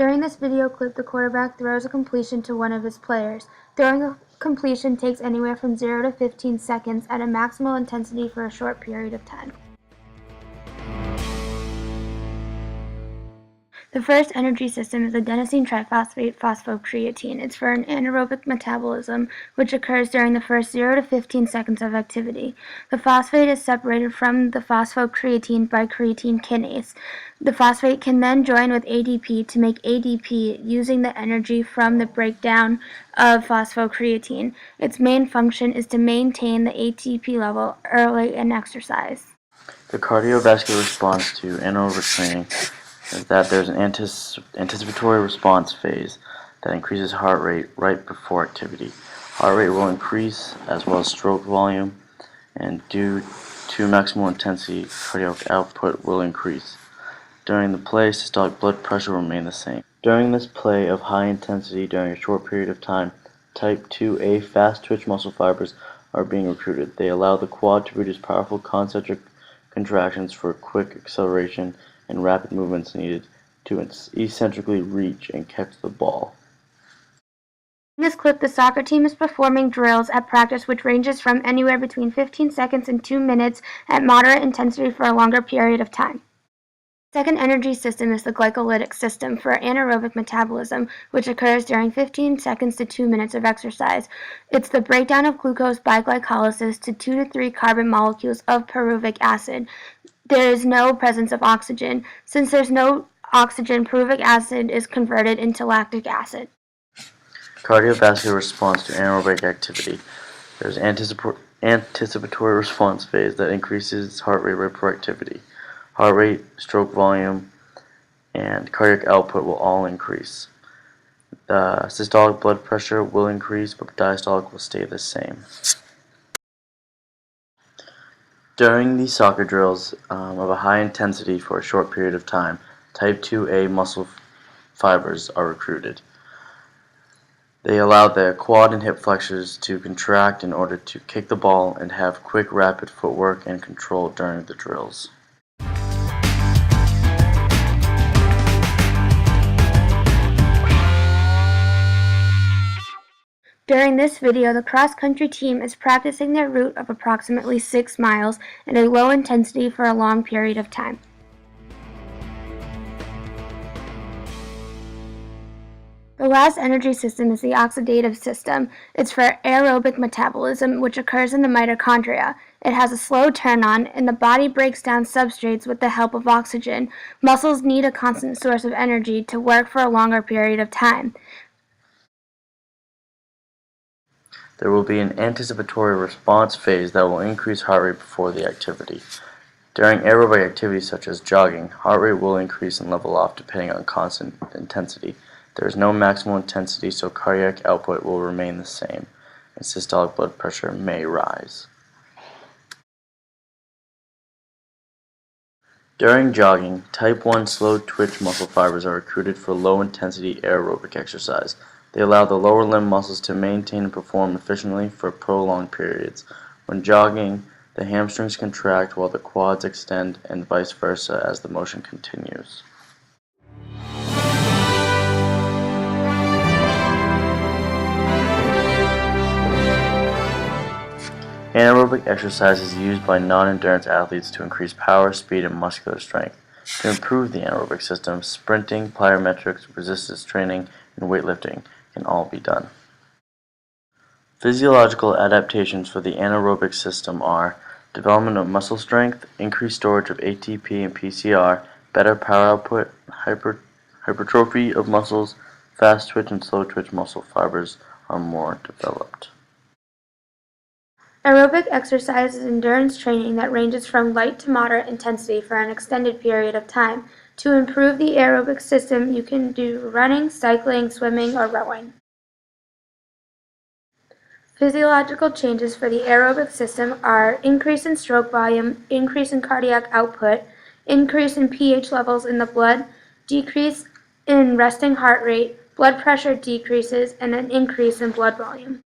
During this video clip, the quarterback throws a completion to one of his players. Throwing a completion takes anywhere from 0 to 15 seconds at a maximal intensity for a short period of time. The first energy system is adenosine triphosphate phosphocreatine. It's for an anaerobic metabolism, which occurs during the first 0 to 15 seconds of activity. The phosphate is separated from the phosphocreatine by creatine kinase. The phosphate can then join with ADP to make ADP using the energy from the breakdown of phosphocreatine. Its main function is to maintain the ATP level early in exercise. The cardiovascular response to anaerobic training is that there's an anticipatory response phase that increases heart rate right before activity. Heart rate will increase as well as stroke volume, and due to maximal intensity, cardiac output will increase. During the play, systolic blood pressure will remain the same. During this play of high intensity during a short period of time, type 2A fast twitch muscle fibers are being recruited. They allow the quad to produce powerful concentric contractions for quick acceleration and rapid movements needed to eccentrically reach and catch the ball. In this clip, the soccer team is performing drills at practice which ranges from anywhere between 15 seconds and 2 minutes at moderate intensity for a longer period of time. The second energy system is the glycolytic system for anaerobic metabolism, which occurs during 15 seconds to 2 minutes of exercise. It's the breakdown of glucose by glycolysis to 2 to 3 carbon molecules of pyruvic acid. There is no presence of oxygen. Since there's no oxygen, pyruvic acid is converted into lactic acid. Cardiovascular response to anaerobic activity. There's anticipatory response phase that increases heart rate right before activity. Heart rate, stroke volume, and cardiac output will all increase. The systolic blood pressure will increase, but diastolic will stay the same. During these soccer drills of a high intensity for a short period of time, type 2A muscle fibers are recruited. They allow the quad and hip flexors to contract in order to kick the ball and have quick, rapid footwork and control during the drills. During this video, the cross-country team is practicing their route of approximately 6 miles at a low intensity for a long period of time. The last energy system is the oxidative system. It's for aerobic metabolism, which occurs in the mitochondria. It has a slow turn-on, and the body breaks down substrates with the help of oxygen. Muscles need a constant source of energy to work for a longer period of time. There will be an anticipatory response phase that will increase heart rate before the activity. During aerobic activities such as jogging, heart rate will increase and level off depending on constant intensity. There is no maximal intensity, so cardiac output will remain the same, and systolic blood pressure may rise. During jogging, type 1 slow twitch muscle fibers are recruited for low-intensity aerobic exercise. They allow the lower limb muscles to maintain and perform efficiently for prolonged periods. When jogging, the hamstrings contract while the quads extend, and vice versa as the motion continues. Anaerobic exercise is used by non-endurance athletes to increase power, speed, and muscular strength. To improve the anaerobic system, sprinting, plyometrics, resistance training, and weightlifting can all be done. Physiological adaptations for the anaerobic system are development of muscle strength, increased storage of ATP and PCR, better power output, hypertrophy of muscles, fast twitch and slow twitch muscle fibers are more developed. Aerobic exercise is endurance training that ranges from light to moderate intensity for an extended period of time. To improve the aerobic system, you can do running, cycling, swimming, or rowing. Physiological changes for the aerobic system are increase in stroke volume, increase in cardiac output, increase in pH levels in the blood, decrease in resting heart rate, blood pressure decreases, and an increase in blood volume.